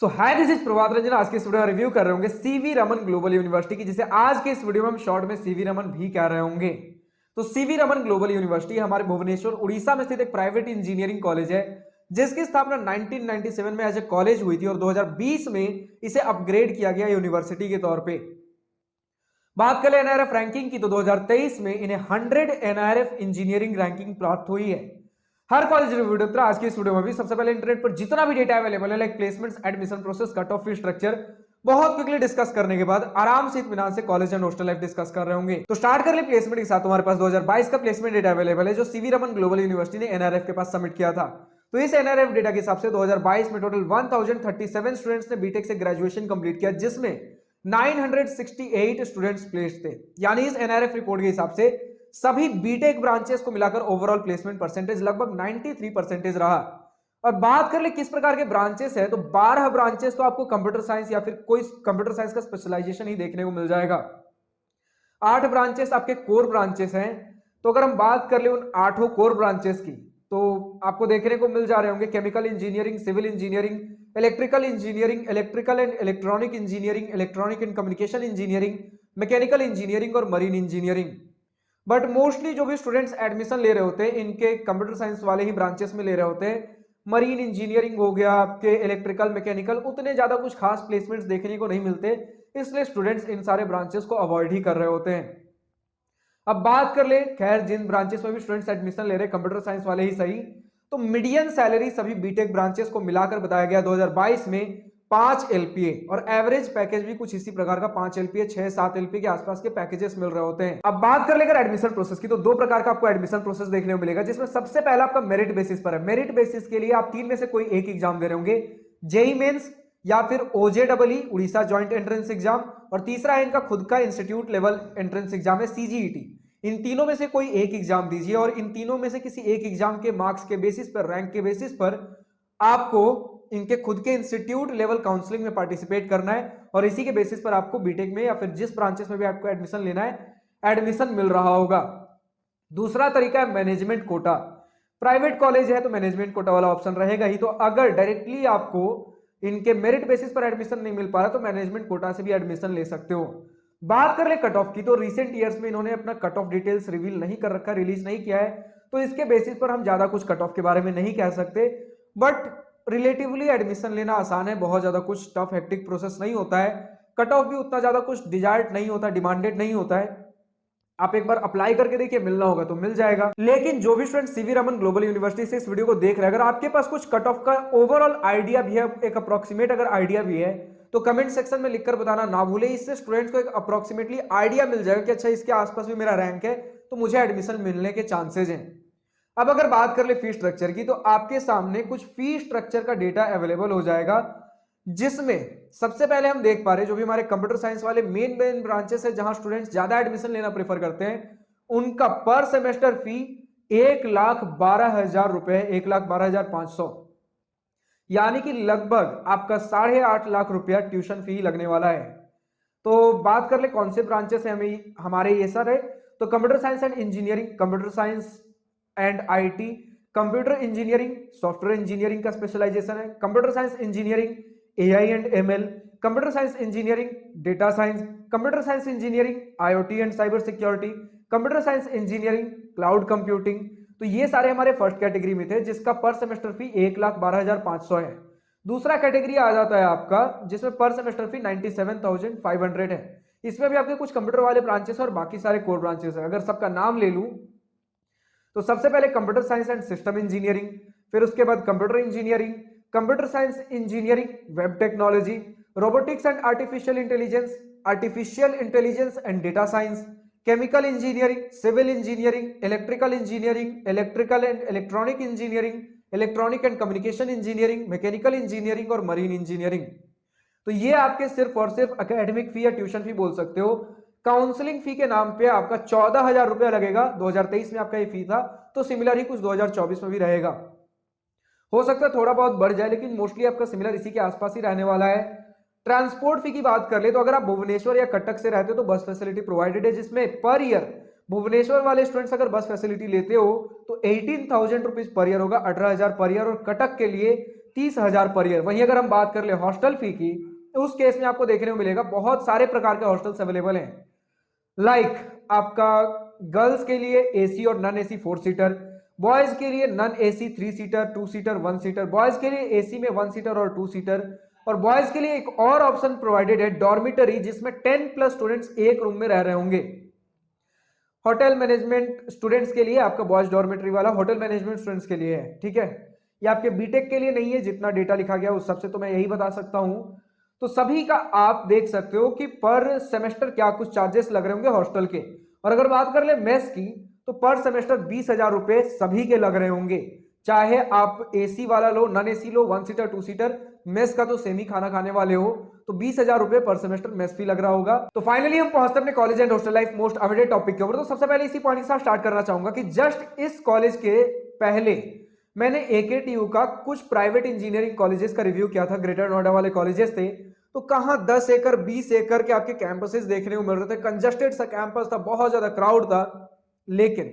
So hi this is Prabhat Ranjan. आज के इस वीडियो में रिव्यू कर रहे होंगे सीवी रमन ग्लोबल यूनिवर्सिटी की, जिसे आज के इस वीडियो में हम शॉर्ट में सीवी रमन भी कह रहे होंगे। तो सीवी रमन ग्लोबल यूनिवर्सिटी हमारे भुवनेश्वर उड़ीसा में स्थित एक प्राइवेट इंजीनियरिंग कॉलेज है, जिसकी स्थापना 1997 में एज ए कॉलेज हुई थी और 2020 में इसे अपग्रेड किया गया यूनिवर्सिटी के तौर पे। बात करें एनआरएफ रैंकिंग की तो 2023 में इन्हें 100 एनआरएफ इंजीनियरिंग रैंकिंग प्राप्त हुई है। हर कॉलेज रिव्यू आज की इस वीडियो में भी सबसे पहले इंटरनेट पर जितना भी डेटा अवेलेबल है, like placements, admission process, cut off fee structure, बहुत क्विकली डिस्कस करने के बाद आराम से इत्मीनान से college and hostel life discuss कर रहे होंगे। तो स्टार्ट कर ले प्लेसमेंट के साथ। तुम्हारे पास 2022 का प्लेसमेंट डेटा अवेलेबल है, जो सीवी रमन ग्लोबल यूनिवर्सिटी ने एनआरएफ के पास सबमिट किया था। तो इस एनआरएफ डेटा के हिसाब से 2022 में टोटल 1037 स्टूडेंट्स ने बीटेक से ग्रेजुएशन कंप्लीट किया, जिसमें 968 स्टूडेंट्स प्लेस्ड थे। यानी इस एनआरएफ रिपोर्ट के हिसाब से सभी बीटेक ब्रांचेस को मिलाकर ओवरऑल प्लेसमेंट परसेंटेज लगभग 93% रहा। और बात कर ले किस प्रकार के ब्रांचेस है, तो 12 ब्रांचेस तो आपको कंप्यूटर साइंस या फिर कोई कंप्यूटर साइंस का स्पेशलाइजेशन ही देखने को मिल जाएगा। 8 ब्रांचेस आपके कोर ब्रांचेस हैं। तो अगर हम बात कर ले उन 8 कोर ब्रांचेस की, तो आपको देखने को मिल जा रहे होंगे chemical engineering, civil engineering, electrical engineering, electrical and electronic engineering, electronic and communication engineering, mechanical engineering और मरीन इंजीनियरिंग। बट मोस्टली जो भी स्टूडेंट्स एडमिशन ले रहे होते हैं, इनके कंप्यूटर साइंस वाले ही ब्रांचेस में ले रहे होते हैं। मरीन इंजीनियरिंग हो गया, आपके इलेक्ट्रिकल, मैकेनिकल, उतने ज्यादा कुछ खास प्लेसमेंट्स देखने को नहीं मिलते, इसलिए स्टूडेंट्स इन सारे ब्रांचेस को अवॉइड ही कर रहे होते हैं। अब बात कर ले, खैर जिन ब्रांचेस में भी स्टूडेंट्स एडमिशन ले रहे कंप्यूटर साइंस वाले ही सही, तो मीडियन सैलरी सभी बीटेक ब्रांचेस को मिलाकर बताया गया 2022 में 5 एलपीए, और एवरेज पैकेज भी कुछ इसी प्रकार का 5 एलपीए, 6-7 एलपीए के आसपास के पैकेजेस मिल रहे होते हैं। अब बात कर लेकर एडमिशन प्रोसेस की, तो 2 प्रकार का आपको एडमिशन प्रोसेस देखने को मिलेगा, जिसमें सबसे पहला आपका मेरिट बेसिस पर है। मेरिट बेसिस के लिए आप 3 में से कोई एक एग्जाम दे रहे होंगे, जेई मेंस या फिर ओजेडबलई उड़ीसा ज्वाइंट एंट्रेंस एग्जाम, और तीसरा है इनका खुद का इंस्टीट्यूट लेवल एंट्रेंस एग्जाम है, सीजीईटी। इन तीनों में से कोई एक एग्जाम दीजिए और इन तीनों में से किसी एक एग्जाम के मार्क्स के बेसिस पर, रैंक के बेसिस पर आपको इनके खुद के इंस्टीट्यूट लेवल काउंसलिंग में पार्टिसिपेट करना है, और इसी के बेसिस पर आपको बीटेक में या फिर जिस ब्रांचेस में भी आपको एडमिशन लेना है, एडमिशन मिल रहा होगा। दूसरा तरीका है मैनेजमेंट कोटा। प्राइवेट कॉलेज है तो मैनेजमेंट कोटा वाला ऑप्शन रहेगा ही। तो अगर डायरेक्टली आपको इनके मेरिट बेसिस पर एडमिशन नहीं मिल पा रहा, तो मैनेजमेंट कोटा से भी एडमिशन ले सकते हो। बात कर ले कट ऑफ की, तो रिसेंट ईयर्स में इन्होंने अपना कट ऑफ डिटेल्स रिवील नहीं कर रखा, रिलीज नहीं किया है, तो इसके बेसिस पर हम ज्यादा कुछ कट ऑफ के बारे में नहीं कह सकते। बट रिलेटिवली एडमिशन लेना आसान है, बहुत ज्यादा कुछ टफ हेक्टिक प्रोसेस नहीं होता है। कट ऑफ भी उतना ज्यादा कुछ डिजायर्ड नहीं होता, डिमांडेड नहीं होता है। आप एक बार अप्लाई करके देखिए, मिलना होगा तो मिल जाएगा। लेकिन जो भी student CV Raman global university से इस वीडियो को देख रहे हैं, अगर आपके पास कुछ कट ऑफ का ओवरऑल आइडिया भी है, एक अप्रोक्सीमेट अगर आइडिया भी है, तो कमेंट सेक्शन में लिखकर बताना ना भूले। इससे स्टूडेंट्स को एक अप्रोक्सीमेटली आइडिया मिल जाएगा कि अच्छा इसके आसपास भी मेरा रैंक है, तो मुझे एडमिशन मिलने के चांसेज हैं। अब अगर बात कर ले फी स्ट्रक्चर की, तो आपके सामने कुछ फी स्ट्रक्चर का डेटा अवेलेबल हो जाएगा, जिसमें सबसे पहले हम देख पा रहे हैं जो भी हमारे कंप्यूटर साइंस वाले मेन ब्रांचेस है, जहां स्टूडेंट्स ज्यादा एडमिशन लेना प्रेफर करते हैं, उनका पर सेमेस्टर फी 1,12,000 रुपए, 1,12,500, यानी कि लगभग आपका 8.5 लाख रुपया ट्यूशन फी लगने वाला है। तो बात कर ले कौन से ब्रांचेस है हमारे ये सर है, तो computer science and engineering, computer science and IT, computer engineering, software engineering का स्पेशलाइजेशन है, computer science engineering, AI and ML, computer science engineering, data science, computer science engineering, IoT and cyber security, computer science engineering, cloud computing. तो ये सारे हमारे first category में थे, जिसका पर सेमेस्टर फी 1,12,500 है। दूसरा कैटेगरी आ जाता है आपका, जिसमें पर सेमेस्टर फी 97,500 है। इसमें भी आपके कुछ कंप्यूटर वाले ब्रांचेस और बाकी सारे कोर ब्रांचेस है। अगर सबका नाम ले लूं, तो सबसे पहले computer science and system engineering, फिर उसके बाद computer engineering, computer science engineering, web technology, robotics and artificial intelligence and data science, chemical engineering, civil engineering, electrical engineering, electrical and electronic engineering, electronic and communication engineering, mechanical engineering और marine engineering. तो ये आपके सिर्फ और सिर्फ academic फी या tuition fee बोल सकते हो। काउंसलिंग फी के नाम पे आपका 14,000 रुपया लगेगा। 2023 में आपका ये फी था, तो सिमिलर ही कुछ 2024 में भी रहेगा। हो सकता है थोड़ा बहुत बढ़ जाए, लेकिन मोस्टली आपका सिमिलर इसी के आसपास ही रहने वाला है। ट्रांसपोर्ट फी की बात कर ले, तो अगर आप भुवनेश्वर या कटक से रहते हो तो बस फैसिलिटी प्रोवाइडेड है, जिसमें पर ईयर भुवनेश्वर वाले स्टूडेंट्स अगर बस फैसिलिटी लेते हो तो 18,000 रुपीज पर ईयर होगा, 18,000 पर ईयर, और कटक के लिए 30,000 पर ईयर। वहीं अगर हम बात कर ले हॉस्टल फी की, तो उस केस में आपको देखने को मिलेगा बहुत सारे प्रकार के हॉस्टल्स अवेलेबल हैं। लाइक आपका गर्ल्स के लिए एसी और नॉन एसी 4 सीटर, बॉयज के लिए non AC 3 seater, 2 seater, 1 seater, boys के लिए एसी में 1 सीटर और 2 सीटर, और बॉयज के लिए एक और ऑप्शन प्रोवाइडेड है डॉर्मिटरी, जिसमें 10 प्लस स्टूडेंट्स एक रूम में रह रहे होंगे। होटल मैनेजमेंट स्टूडेंट्स के लिए आपका बॉयज डॉर्मिटरी वाला होटल मैनेजमेंट स्टूडेंट्स के लिए है, ठीक है। ये आपके बीटेक के लिए नहीं है, जितना डेटा लिखा गया उस सबसे तो मैं यही बता सकता हूं। तो सभी का आप देख सकते हो कि पर सेमेस्टर क्या कुछ चार्जेस लग रहे होंगे हॉस्टल के। और अगर बात कर ले मेस की, तो पर सेमेस्टर 20,000 रुपए सभी के लग रहे होंगे, चाहे आप एसी वाला लो, नॉन एसी लो, 1 सीटर, 2 सीटर, मेस का तो सेमी खाना खाने वाले हो, तो 20,000 रुपए पर सेमेस्टर मेस फी लग रहा होगा। तो फाइनली हम पहुंचते अपने college and hostel life most awaited topic के ऊपर। तो सबसे पहले इसी पॉइंट के साथ स्टार्ट करना चाहूंगा कि जस्ट इस कॉलेज के पहले मैंने एकेटीयू का कुछ प्राइवेट इंजीनियरिंग कॉलेजेस का रिव्यू किया था, ग्रेटर नोएडा वाले कॉलेजेस थे। तो कहां 10 एकड़ 20 एकड़ के आपके कैंपसेस देखने को मिल रहे थे, कंजस्टेड सा कैंपस था, बहुत ज्यादा क्राउड था। लेकिन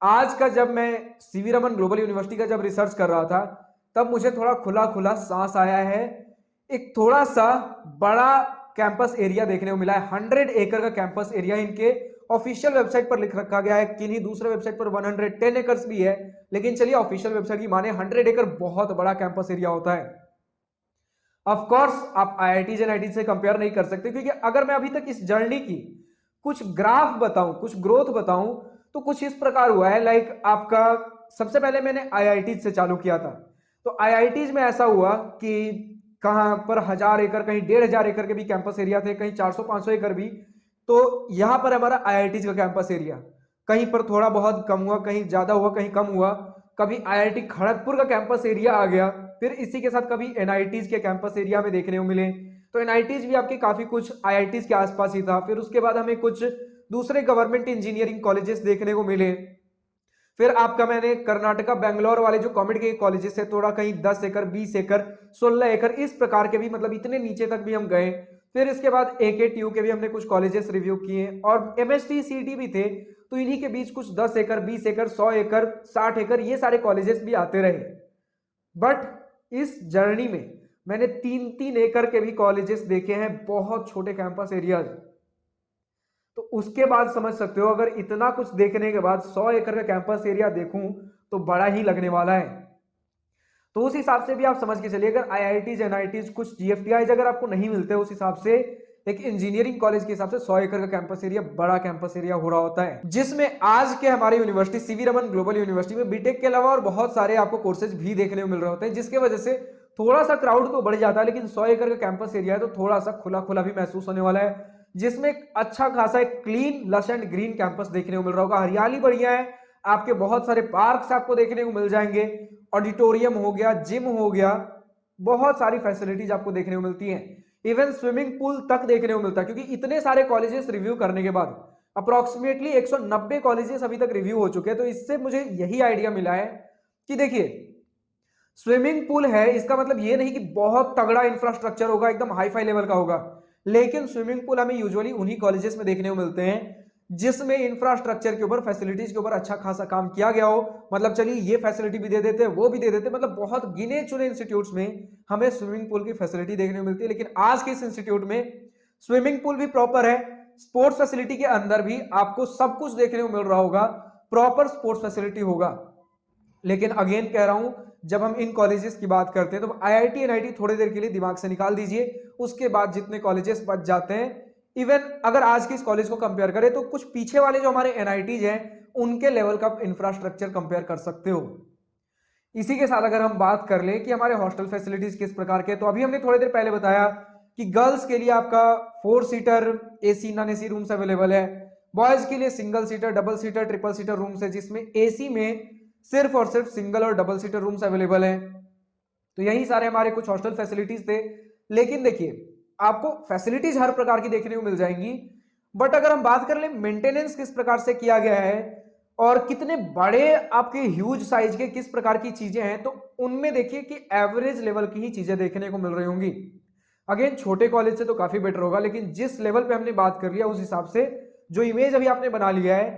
आज का जब मैं सीवी रमन ग्लोबल यूनिवर्सिटी का जब रिसर्च कर रहा था, तब मुझे थोड़ा खुला खुला सांस आया है। एक थोड़ा सा बड़ा कैंपस एरिया देखने को मिला है, 100 एकड़ का कैंपस एरिया इनके ऑफिशियल वेबसाइट पर लिख रखा गया है, किन्हीं दूसरे वेबसाइट पर 110 एकर्स भी है, लेकिन चलिए ऑफिशियल वेबसाइट की माने 100 एकड़ बहुत बड़ा कैंपस एरिया होता है। ऑफ कोर्स आप आईआईटी एनआईटी से कंपेयर नहीं कर सकते, क्योंकि अगर मैं अभी तक इस जर्नी की कुछ ग्राफ बताऊं, कुछ ग्रोथ बताऊं, तो कुछ इस प्रकार हुआ है। लाइक आपका सबसे पहले मैंने आईआईटी से चालू किया था, तो आईआईटी में ऐसा हुआ कि कहां पर 1000 एकड़, कहीं 1500 एकड़ के भी कैंपस एरिया थे, कहीं 400-500 एकड़ भी। तो यहां पर हमारा आईआईटी का कैंपस एरिया कहीं पर थोड़ा बहुत कम हुआ, कहीं ज्यादा हुआ, कहीं कम हुआ। कभी आईआईटी खड़गपुर का कैंपस एरिया आ गया, फिर इसी के साथ कभी एनआईटीज के कैंपस एरिया में देखने को मिले। तो एनआईटीज भी आपके काफी कुछ आईआईटीज के आसपास ही था। फिर उसके बाद हमें कुछ दूसरे गवर्नमेंट इंजीनियरिंग कॉलेजेस देखने को मिले। फिर आपका मैंने कर्नाटका बेंगलोर वाले जो कॉमेड के कॉलेजेस है, थोड़ा कहीं 10 एकड़, 20 एकड़, 16 एकड़, इस प्रकार के भी, मतलब इतने नीचे तक भी हम गए। फिर इसके बाद एकेटीयू के भी हमने कुछ कॉलेजेस रिव्यू किए, और एमएसटी सीटी भी थे, तो इन्हीं के बीच कुछ 10 एकड़, 20 एकड़, 100 एकड़, 60 एकड़, ये सारे कॉलेजेस भी आते रहे। बट इस जर्नी में मैंने 3-3 एकड़ के भी कॉलेजेस देखे हैं, बहुत छोटे कैंपस एरियाज। तो उसके बाद समझ सकते हो, अगर इतना कुछ देखने के बाद 100 एकड़ का कैंपस एरिया देखूं तो बड़ा ही लगने वाला है। तो उस हिसाब से भी आप समझ के चलिए, अगर आईआईटीज, एनआईटीज, कुछ जीएफटीआईज अगर आपको नहीं मिलते, उस हिसाब से एक इंजीनियरिंग कॉलेज के हिसाब से 100 एकड़ का कैंपस एरिया बड़ा कैंपस एरिया हो रहा होता है, जिसमें आज के हमारे university CV Raman global university में बीटेक के अलावा और बहुत सारे आपको कोर्सेज भी देखने को मिल रहे होते हैं, जिसके वजह से थोड़ा सा क्राउड तो बढ़ जाता है। लेकिन 100 एकड़ का कैंपस एरिया है तो थोड़ा सा खुला खुला भी महसूस होने वाला है, जिसमें एक अच्छा खासा एक clean, lush and green campus देखने को मिल रहा होगा। हरियाली बढ़िया है, आपके बहुत सारे पार्क्स आपको देखने को मिल जाएंगे, ऑडिटोरियम हो गया, जिम हो गया, बहुत सारी फैसिलिटीज आपको देखने को मिलती हैं। इवन स्विमिंग पूल तक देखने को मिलता है, क्योंकि इतने सारे कॉलेजेस रिव्यू करने के बाद अप्रोक्सीमेटली 190 कॉलेजेस अभी तक रिव्यू हो चुके हैं। तो इससे मुझे यही आइडिया मिला है कि देखिए, स्विमिंग पूल है, इसका मतलब ये नहीं कि बहुत तगड़ा इंफ्रास्ट्रक्चर होगा, एकदम हाई फाई लेवल का होगा, लेकिन स्विमिंग पूल हमें यूजुअली उन्हीं कॉलेजेस में देखने को मिलते हैं जिसमें इंफ्रास्ट्रक्चर के ऊपर, फैसिलिटीज के ऊपर अच्छा खासा काम किया गया हो। मतलब चलिए ये फैसिलिटी भी दे देते हैं, वो भी दे देते हैं, मतलब बहुत गिने चुने इंस्टीट्यूट्स में हमें स्विमिंग पूल की फैसिलिटी देखने को मिलती है। लेकिन आज के इस इंस्टीट्यूट में स्विमिंग पूल भी प्रॉपर है, स्पोर्ट्स फैसिलिटी के अंदर भी आपको सब कुछ देखने को मिल रहा होगा, प्रॉपर स्पोर्ट्स फैसिलिटी होगा। लेकिन अगेन कह रहा हूं, जब हम इन कॉलेजेस की बात करते हैं तो आईआईटी एनआईटी थोड़ी देर के लिए दिमाग से निकाल दीजिए, उसके बाद जितने कॉलेजेस बच जाते हैं, इवन अगर आज के इस कॉलेज को कंपेयर करें तो कुछ पीछे वाले जो हमारे एनआईटीज हैं उनके लेवल का इंफ्रास्ट्रक्चर कंपेयर कर सकते हो। इसी के साथ अगर हम बात कर लें कि हमारे हॉस्टल फैसिलिटीज किस प्रकार के, तो अभी हमने थोड़ी देर पहले बताया कि गर्ल्स के लिए आपका 4 seater AC non AC rooms available है, बॉयज के लिए single seater, double seater, triple seater rooms है, जिसमें एसी में सिर्फ और सिर्फ सिंगल और डबल सीटर रूम्स अवेलेबल हैं। तो यही सारे हमारे कुछ हॉस्टल फैसिलिटीज थे। लेकिन देखिए, आपको फैसिलिटीज हर प्रकार की देखने को मिल जाएंगी, बट अगर हम बात कर ले मेंटेनेंस किस प्रकार से किया गया है और कितने बड़े आपके ह्यूज साइज के किस प्रकार की चीजें हैं, तो उनमें देखिए कि एवरेज लेवल की ही चीजें देखने को मिल रही होंगी। अगेन छोटे कॉलेज से तो काफी बेटर होगा, लेकिन जिस लेवल पे हमने बात कर लिया उस हिसाब से जो इमेज अभी आपने बना लिया है,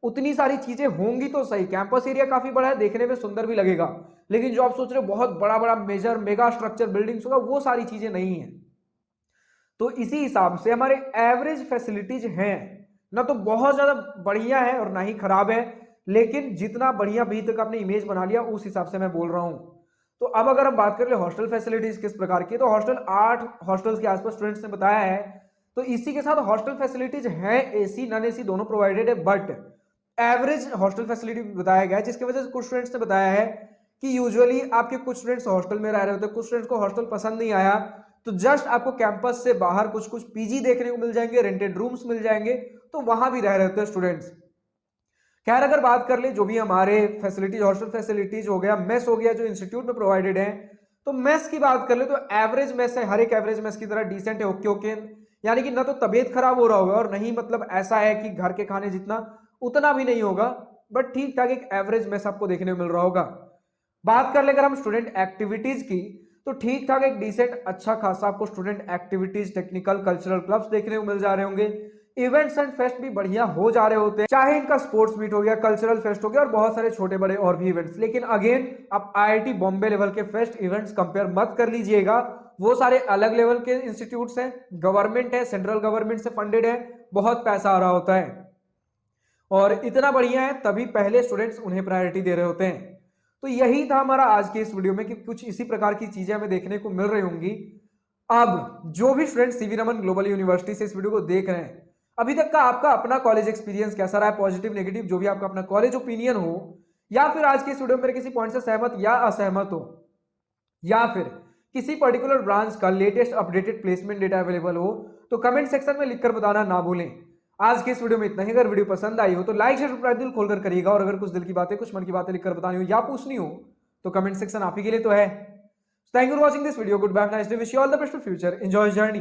उतनी सारी चीजें होंगी तो सही, कैंपस एरिया काफी बड़ा है, देखने में सुंदर भी लगेगा, लेकिन जो आप सोच रहे हो बहुत बड़ा बड़ा मेजर मेगा स्ट्रक्चर बिल्डिंग्स होगा, वो सारी चीजें नहीं है। तो इसी हिसाब से हमारे एवरेज फैसिलिटीज हैं, ना तो बहुत ज्यादा बढ़िया है और ना ही खराब है, लेकिन जितना बढ़िया अभी तक आपने इमेज बना लिया उस हिसाब से मैं बोल रहा हूं। तो अब अगर हम बात कर ले हॉस्टल फैसिलिटीज किस प्रकार की, तो हॉस्टल 8 हॉस्टल्स के आसपास स्टूडेंट्स ने बताया है। तो इसी के साथ हॉस्टल फैसिलिटीज है, एसी नॉन एसी दोनों प्रोवाइडेड है, बट एवरेज हॉस्टल फैसिलिटी बताया गया है, जिसकी वजह से कुछ स्टूडेंट्स ने बताया है कि यूजुअली आपके कुछ स्टूडेंट्स हॉस्टल में रह रहे होते हैं, कुछ स्टूडेंट्स को हॉस्टल पसंद नहीं आया, तो जस्ट आपको कैंपस से बाहर कुछ कुछ पीजी देखने को मिल जाएंगे, रेंटेड रूम्स मिल जाएंगे, तो वहां भी रह रहे होते हैं स्टूडेंट्स। खैर अगर बात कर ले जो भी हमारे फैसिलिटीज, हॉस्टल फैसिलिटीज हो गया, मेस हो गया जो इंस्टीट्यूट में प्रोवाइडेड है, तो मेस की बात कर ले तो एवरेज मेस है, हर एक एवरेज मेस की तरह डिसेंट है, ओके ओके, यानी कि ना तो तबीयत खराब हो रहा होगा और नहीं मतलब ऐसा है कि घर के खाने जितना उतना भी नहीं होगा, बट ठीक ठाक एक एवरेज मेस आपको देखने को मिल रहा होगा। बात कर ले अगर हम स्टूडेंट एक्टिविटीज की, तो ठीक ठाक एक डिसेंट अच्छा खासा आपको student activities, technical cultural clubs देखने को मिल जा रहे होंगे, इवेंट्स एंड फेस्ट भी बढ़िया हो जा रहे होते हैं, चाहे इनका स्पोर्ट्स मीट हो गया, कल्चरल फेस्ट हो गया और बहुत सारे छोटे बड़े और भी इवेंट्स। लेकिन अगेन आप आईआईटी बॉम्बे लेवल के फेस्ट इवेंट्स कंपेयर मत कर लीजिएगा, वो सारे अलग लेवल के इंस्टीट्यूट्स हैं, गवर्नमेंट है, सेंट्रल गवर्नमेंट से फंडेड है, बहुत पैसा आ रहा होता है और इतना बढ़िया है, तभी पहले स्टूडेंट्स उन्हें प्रायोरिटी दे रहे होते हैं। तो यही था हमारा आज के इस वीडियो में कि कुछ इसी प्रकार की चीजें हमें देखने को मिल रही होंगी। अब जो भी student CV Raman global university से इस वीडियो को देख रहे हैं, अभी तक का आपका अपना कॉलेज एक्सपीरियंस कैसा रहा है, पॉजिटिव नेगेटिव जो भी आपका अपना कॉलेज ओपिनियन हो, या फिर आज के इस वीडियो में मेरे किसी पॉइंट से सहमत या असहमत हो, या फिर किसी पर्टिकुलर ब्रांच का latest updated placement data available हो, तो कमेंट सेक्शन में लिखकर बताना ना भूलें। आज के इस वीडियो में इतना ही। अगर वीडियो पसंद आई हो तो लाइक शेयर सब्सक्राइब दिल खोलकर करिएगा, और अगर कुछ दिल की बातें, कुछ मन की बातें लिखकर बतानी हो या पूछनी हो तो कमेंट सेक्शन आप ही के लिए तो है। Thank you for watching this video, good bye, nice day, wish you all the best for future, enjoy journey.